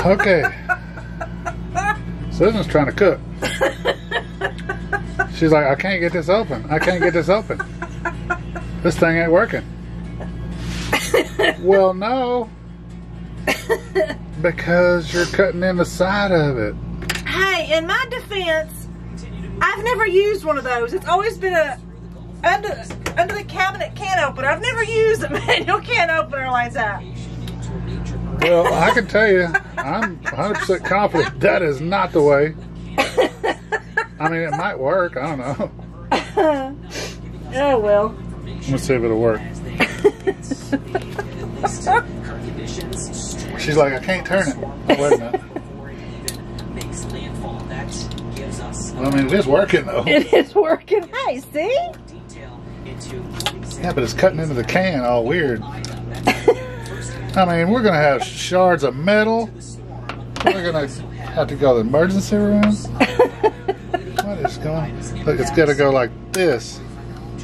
Okay. Susan's trying to cook. She's like, I can't get this open. I can't get this open. This thing ain't working. Well, no. Because you're cutting in the side of it. Hey, in my defense, I've never used one of those. It's always been a under the cabinet can opener. I've never used a manual can opener like that. Well, I can tell you, I'm 100% confident that is not the way. I mean, it might work. I don't know. Oh, well. Let's see if it'll work. She's like, I can't turn it. Oh, wait a minute. Well, I mean, it is working, though. It is working. Hey, see? Yeah, but it's cutting into the can all weird. I mean, we're going to have shards of metal. We're going to have to go to the emergency room. What is going on? Look, it's got to go like this.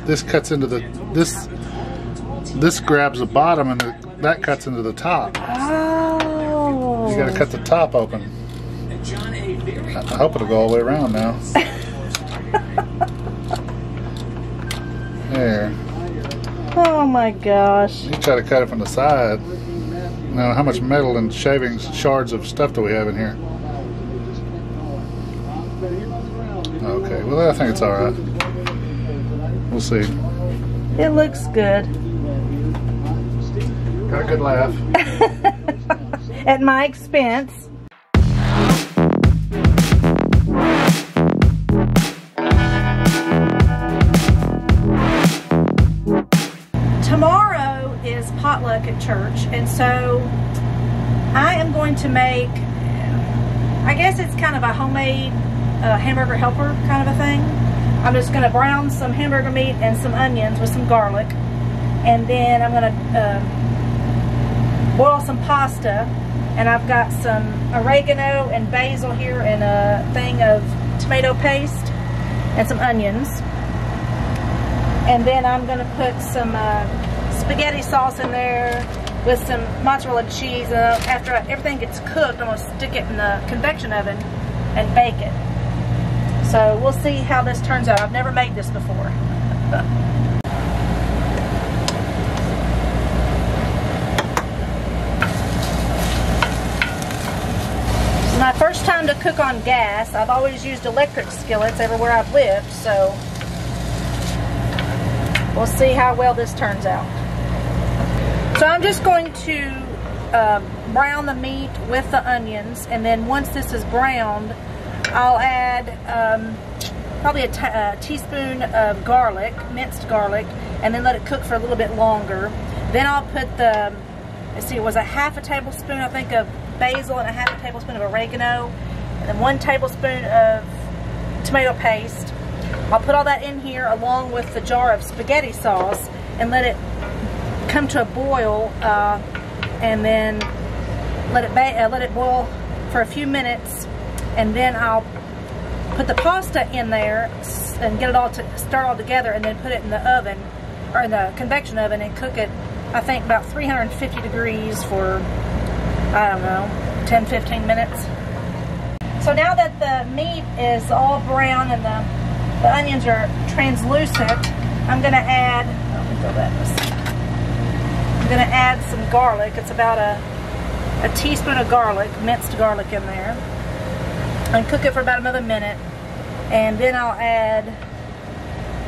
This cuts into the... This grabs the bottom and that cuts into the top. Oh. You got to cut the top open. I hope it'll go all the way around now. There. Oh my gosh. You try to cut it from the side. Now, how much metal and shavings, shards of stuff do we have in here? Okay, well, I think it's alright. We'll see. It looks good. Got a good laugh. At my expense. Tomorrow is potluck at church, and so I am going to make, I guess it's kind of a homemade hamburger helper kind of a thing. I'm just going to brown some hamburger meat and some onions with some garlic, and then I'm going to boil some pasta, and I've got some oregano and basil here and a thing of tomato paste and some onions. And then I'm going to put some spaghetti sauce in there with some mozzarella cheese. And after everything gets cooked, I'm going to stick it in the convection oven and bake it. So we'll see how this turns out. I've never made this before. It's my first time to cook on gas. I've always used electric skillets everywhere I've lived, so we'll see how well this turns out. So I'm just going to brown the meat with the onions, and then once this is browned, I'll add probably a teaspoon of garlic, minced garlic, and then let it cook for a little bit longer. Then I'll put the, let's see, it was a half a tablespoon, I think, of basil and a half a tablespoon of oregano, and then 1 tablespoon of tomato paste. I'll put all that in here along with the jar of spaghetti sauce and let it come to a boil, and then let it boil for a few minutes, and then I'll put the pasta in there and get it all to stir all together, and then put it in the oven, or in the convection oven, and cook it, I think, about 350 degrees for, I don't know, 10-15 minutes. So now that the meat is all brown and the onions are translucent, I'm going to add, I'm going to add some garlic. It's about a teaspoon of garlic, minced garlic in there, and cook it for about another minute. And then I'll add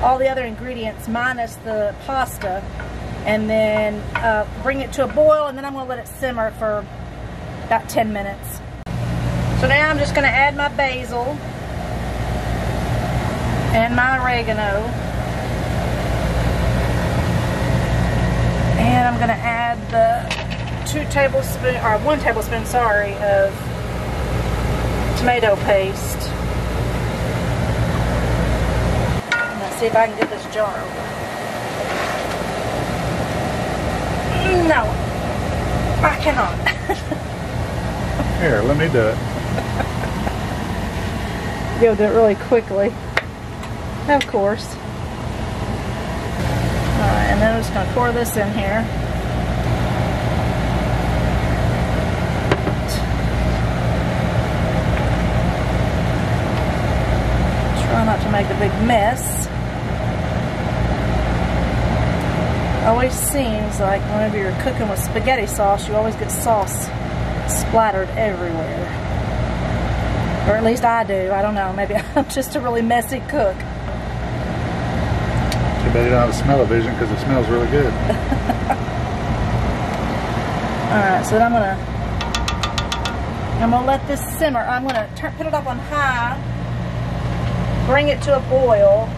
all the other ingredients minus the pasta, and then bring it to a boil, and then I'm going to let it simmer for about 10 minutes. So now I'm just going to add my basil and my oregano, and I'm going to add the 1 tablespoon, sorry, of tomato paste. Let's see if I can get this jar open. No, I cannot. Here, let me do it. You'll do it really quickly. Of course. Alright, and then I'm just going to pour this in here. mess. Always seems like whenever you're cooking with spaghetti sauce, you always get sauce splattered everywhere. Or at least I do. I don't know. Maybe I'm just a really messy cook. Too bad you don't have a smell-o-vision because it smells really good. Alright, so then I'm gonna let this simmer. I'm gonna put it up on high, bring it to a boil,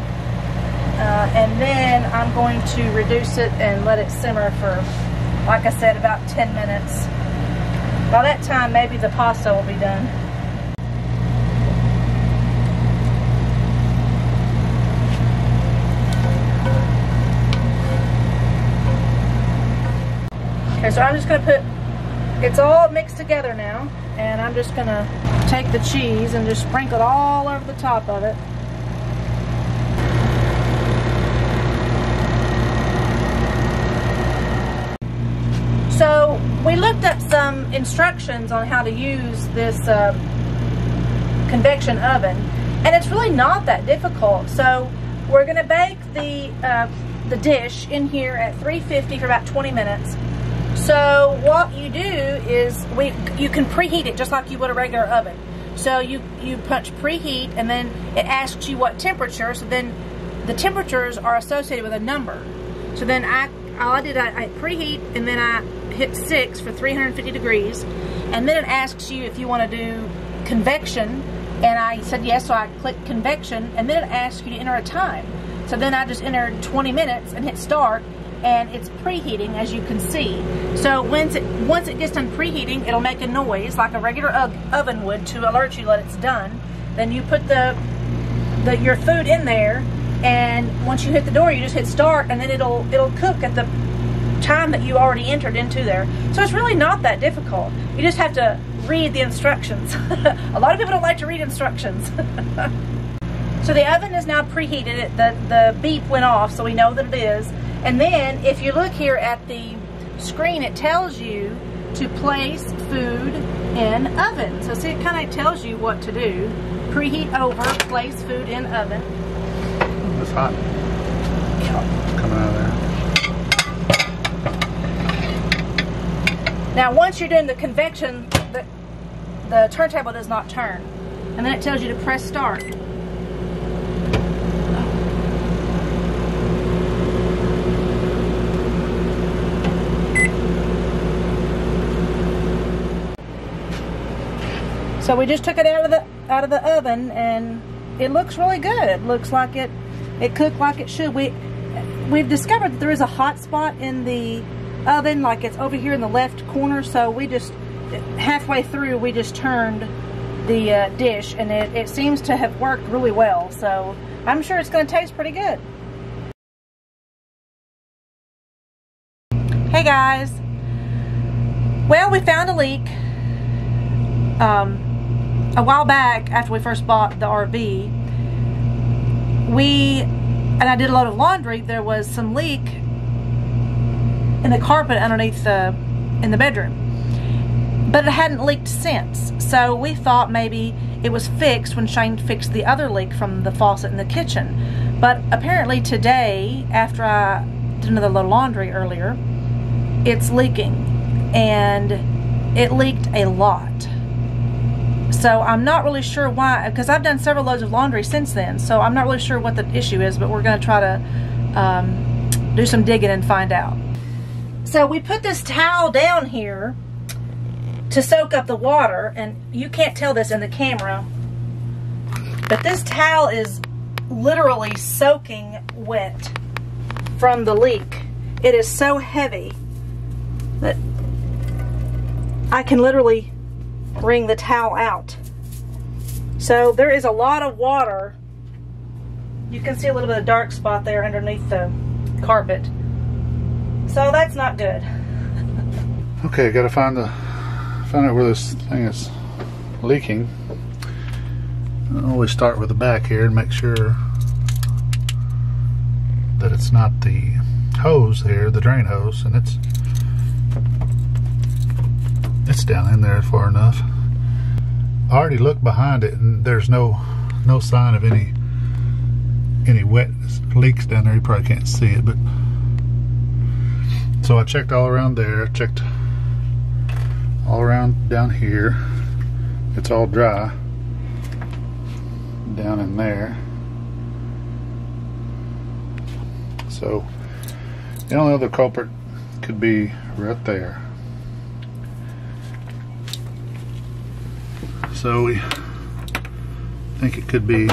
and then I'm going to reduce it and let it simmer for, like I said, about 10 minutes. By that time, maybe the pasta will be done. Okay, so I'm just going to put, it's all mixed together now, and I'm just going to take the cheese and just sprinkle it all over the top of it. So we looked up some instructions on how to use this convection oven, and it's really not that difficult. So we're going to bake the dish in here at 350 for about 20 minutes. So what you do is you can preheat it just like you would a regular oven. So you punch preheat, and then it asks you what temperature. So then the temperatures are associated with a number. So then all I did, I preheat, and then I hit 6 for 350 degrees, and then it asks you if you want to do convection, and I said yes, so I clicked convection, and then it asks you to enter a time. So then I just entered 20 minutes and hit start, and it's preheating, as you can see. So once it gets done preheating, it'll make a noise like a regular oven would to alert you that it's done. Then you put your food in there, and once you hit the door, you just hit start, and then it'll cook at the time that you already entered into there. So it's really not that difficult. You just have to read the instructions. A lot of people don't like to read instructions. So the oven is now preheated. The beep went off, so we know that it is. And then if you look here at the screen, it tells you to place food in oven. So see, it kind of tells you what to do. Preheat over, place food in oven. It's hot. Yeah. It's coming out of there. Now once you're doing the convection, the turntable does not turn. And then it tells you to press start. So we just took it out of the oven, and it looks really good. Looks like it cooked like it should. We've discovered that there is a hot spot in the oven, like it's over here in the left corner. So we just halfway through we just turned the dish, and it seems to have worked really well. So I'm sure it's going to taste pretty good. Hey guys, well, we found a leak. A while back, after we first bought the RV, and I did a load of laundry, there was some leak in the carpet underneath in the bedroom, but it hadn't leaked since. So we thought maybe it was fixed when Shane fixed the other leak from the faucet in the kitchen. But apparently today, after I did another load of laundry earlier, it's leaking, and it leaked a lot. So I'm not really sure why, because I've done several loads of laundry since then, so I'm not really sure what the issue is, but we're going to try to do some digging and find out. So we put this towel down here to soak up the water, and you can't tell this in the camera, but this towel is literally soaking wet from the leak. It is so heavy that I can literally wring the towel out. So there is a lot of water. You can see a little bit of dark spot there underneath the carpet. So that's not good. Okay, gotta find out where this thing is leaking. I always start with the back here and make sure that it's not the hose here, the drain hose, and it's down in there far enough. I already looked behind it, and there's no sign of any any wet leaks down there. You probably can't see it, but so I checked all around there, checked all around down here. It's all dry down in there. So the only other culprit could be right there. So we think it could be,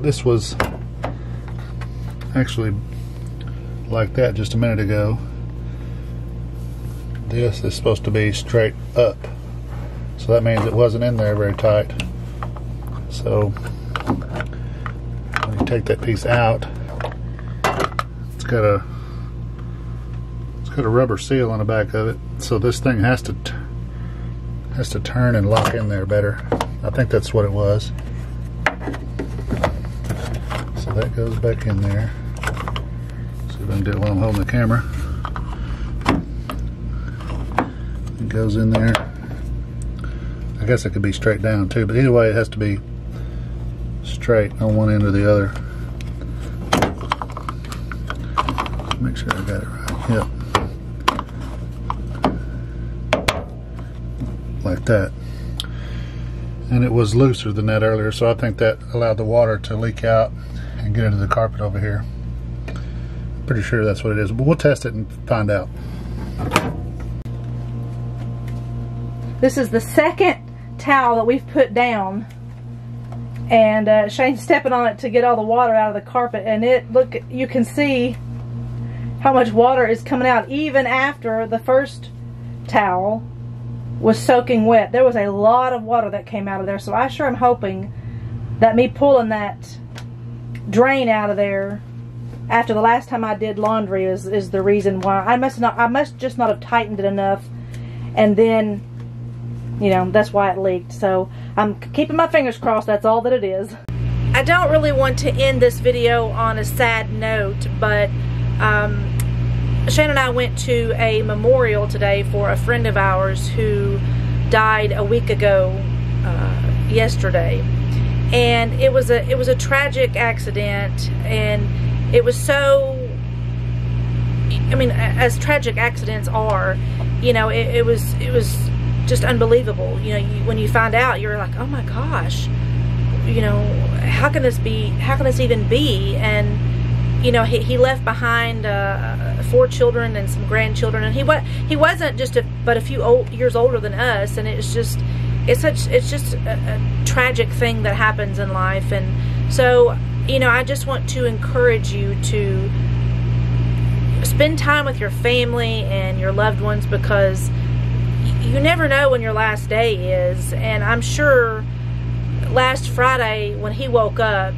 this was actually like that just a minute ago. This is supposed to be straight up, so that means it wasn't in there very tight. So when you take that piece out, it's got a rubber seal on the back of it, so this thing has to turn and lock in there better. I think that's what it was. So that goes back in there. See if I can do it while I'm holding the camera. It goes in there. I guess it could be straight down too, but either way it has to be straight on one end or the other. Make sure I got it right. Yep. Like that. And it was looser than that earlier, so I think that allowed the water to leak out and get into the carpet over here. Pretty sure that's what it is, but we'll test it and find out. This is the second towel that we've put down, and Shane's stepping on it to get all the water out of the carpet, and look, you can see how much water is coming out even after the first towel was soaking wet. There was a lot of water that came out of there, so I sure am hoping that me pulling that drain out of there after the last time I did laundry is the reason why. I must just not have tightened it enough, and then, you know, that's why it leaked. So I'm keeping my fingers crossed that's all that it is. I don't really want to end this video on a sad note, but Shane and I went to a memorial today for a friend of ours who died a week ago yesterday, and it was a tragic accident, and it was so, I mean, as tragic accidents are, you know, it was just unbelievable. You know, when you find out, you're like, oh my gosh, you know, how can this even be? And you know, he left behind 4 children and some grandchildren, and he wasn't just but a few years older than us, and it's just a tragic thing that happens in life. And so, you know, I just want to encourage you to spend time with your family and your loved ones, because you never know when your last day is. And I'm sure last Friday when he woke up,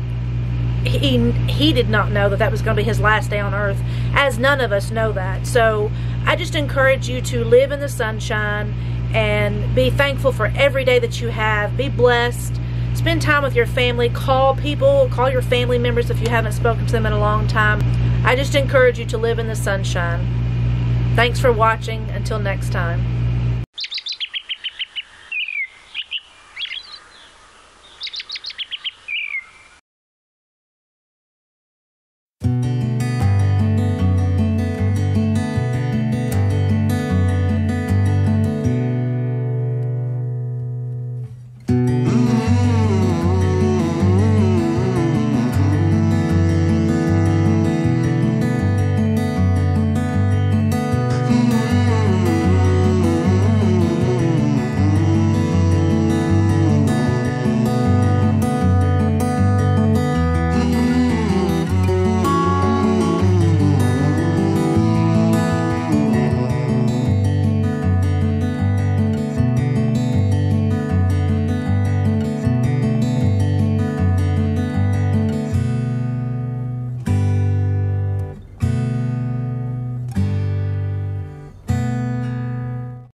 he did not know that was going to be his last day on earth, as none of us know that. So I just encourage you to live in the sunshine and be thankful for every day that you have. Be blessed. Spend time with your family. Call your family members if you haven't spoken to them in a long time. I just encourage you to live in the sunshine. Thanks for watching. Until next time.